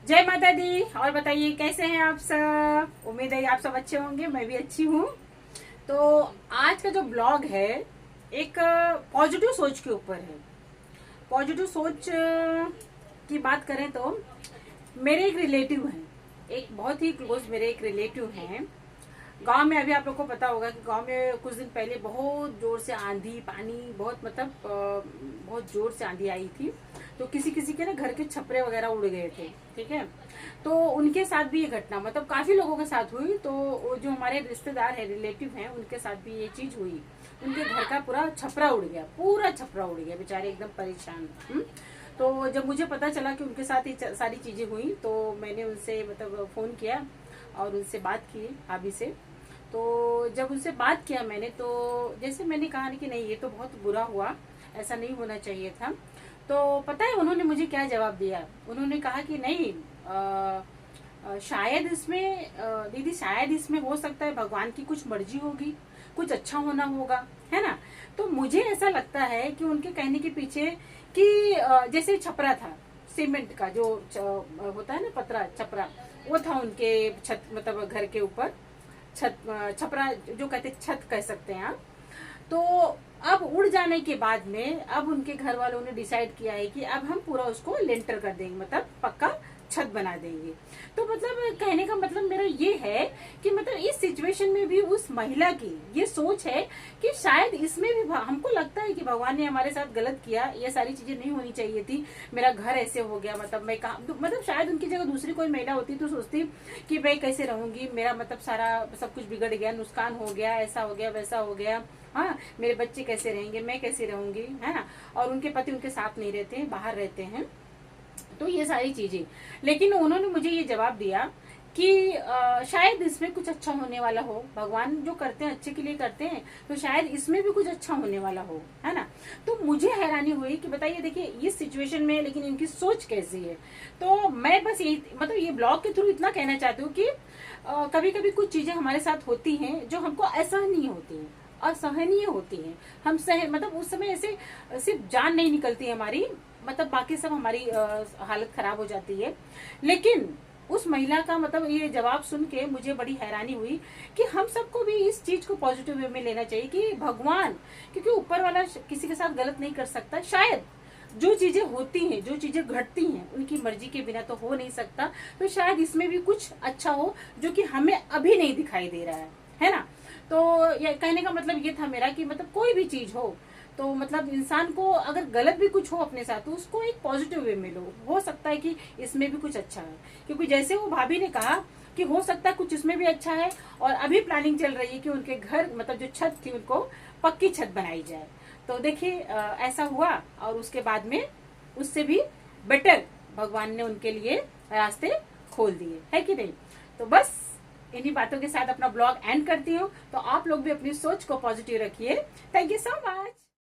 जय माता दी। और बताइए कैसे हैं आप सब। उम्मीद है आप सब अच्छे होंगे, मैं भी अच्छी हूँ। तो आज का जो ब्लॉग है एक पॉजिटिव सोच के ऊपर है। पॉजिटिव सोच की बात करें तो मेरे एक रिलेटिव हैं, एक बहुत ही क्लोज मेरे एक रिलेटिव हैं गांव में। अभी आप लोग को पता होगा कि गांव में कुछ दिन पहले बहुत जोर से आंधी पानी, बहुत मतलब बहुत जोर से आंधी आई थी। तो किसी किसी के ना घर के छपरे वगैरह उड़ गए थे। ठीक है, तो उनके साथ भी ये घटना मतलब काफी लोगों के साथ हुई। तो वो जो हमारे रिश्तेदार है, रिलेटिव हैं, उनके साथ भी ये चीज हुई। उनके घर का पूरा छपरा उड़ गया, पूरा छपरा उड़ गया, बेचारे एकदम परेशान। तो जब मुझे पता चला कि उनके साथ ये सारी चीजें हुई तो मैंने उनसे मतलब फोन किया और उनसे बात की भाभी से। तो जब उनसे बात किया मैंने, तो जैसे मैंने कहा कि नहीं ये तो बहुत बुरा हुआ, ऐसा नहीं होना चाहिए था। तो पता है उन्होंने मुझे क्या जवाब दिया। उन्होंने कहा कि नहीं, शायद इसमें दीदी शायद इसमें हो सकता है भगवान की कुछ मर्जी होगी, कुछ अच्छा होना होगा, है ना। तो मुझे ऐसा लगता है कि उनके कहने के पीछे कि जैसे छपरा था सीमेंट का, जो होता है ना पतरा छपरा, वो था उनके छत मतलब घर के ऊपर छत, छपरा जो कहते छत कह सकते हैं आप। तो अब उड़ जाने के बाद में अब उनके घर वालों ने डिसाइड किया है कि अब हम पूरा उसको लेंटर कर देंगे, मतलब पक्का छत बना देंगे। तो मतलब कहने का मतलब मेरा ये है कि मतलब इस सिचुएशन में भी उस महिला की ये सोच है कि शायद इसमें भी हमको लगता है कि भगवान ने हमारे साथ गलत किया, ये सारी चीजें नहीं होनी चाहिए थी, मेरा घर ऐसे हो गया, मतलब मैं कहा मतलब शायद उनकी जगह दूसरी कोई महिला होती तो सोचती कि मैं कैसे रहूंगी, मेरा मतलब सारा सब कुछ बिगड़ गया, नुकसान हो गया, ऐसा हो गया, वैसा हो गया, हाँ मेरे बच्चे कैसे रहेंगे, मैं कैसे रहूंगी, है ना। और उनके पति उनके साथ नहीं रहते हैं, बाहर रहते हैं। तो ये सारी चीजें, लेकिन उन्होंने मुझे ये जवाब दिया कि शायद इसमें कुछ अच्छा होने वाला हो, भगवान जो करते हैं अच्छे के लिए करते हैं, तो शायद इसमें भी कुछ अच्छा होने वाला हो, है ना। तो मुझे हैरानी हुई कि बताइए देखिए इस सिचुएशन में लेकिन इनकी सोच कैसी है। तो मैं बस यही मतलब ये ब्लॉग के थ्रू इतना कहना चाहती हूँ कि कभी कभी कुछ चीजें हमारे साथ होती हैं जो हमको असहनीय होती हैं, असहनीय होती हैं। हम सह मतलब उस समय ऐसे सिर्फ जान नहीं निकलती हमारी, मतलब बाकी सब हमारी हालत खराब हो जाती है। लेकिन उस महिला का मतलब ये जवाब सुन के मुझे बड़ी हैरानी हुई कि हम सबको भी इस चीज को पॉजिटिव वे में लेना चाहिए कि भगवान, क्योंकि ऊपर वाला किसी के साथ गलत नहीं कर सकता। शायद जो चीजें होती हैं, जो चीजें घटती हैं, उनकी मर्जी के बिना तो हो नहीं सकता। तो शायद इसमें भी कुछ अच्छा हो जो कि हमें अभी नहीं दिखाई दे रहा है ना। तो ये कहने का मतलब ये था मेरा कि मतलब कोई भी चीज हो तो मतलब इंसान को अगर गलत भी कुछ हो अपने साथ तो उसको एक पॉजिटिव वे में लो, हो सकता है कि इसमें भी कुछ अच्छा है। क्योंकि जैसे वो भाभी ने कहा कि हो सकता है कुछ इसमें भी अच्छा है, और अभी प्लानिंग चल रही है कि उनके घर मतलब जो छत थी उनको पक्की छत बनाई जाए। तो देखिए ऐसा हुआ, और उसके बाद में उससे भी बेटर भगवान ने उनके लिए रास्ते खोल दिए, है कि नहीं। तो बस इन्हीं बातों के साथ अपना ब्लॉग एंड करती हूँ। तो आप लोग भी अपनी सोच को पॉजिटिव रखिए। Thank you so much.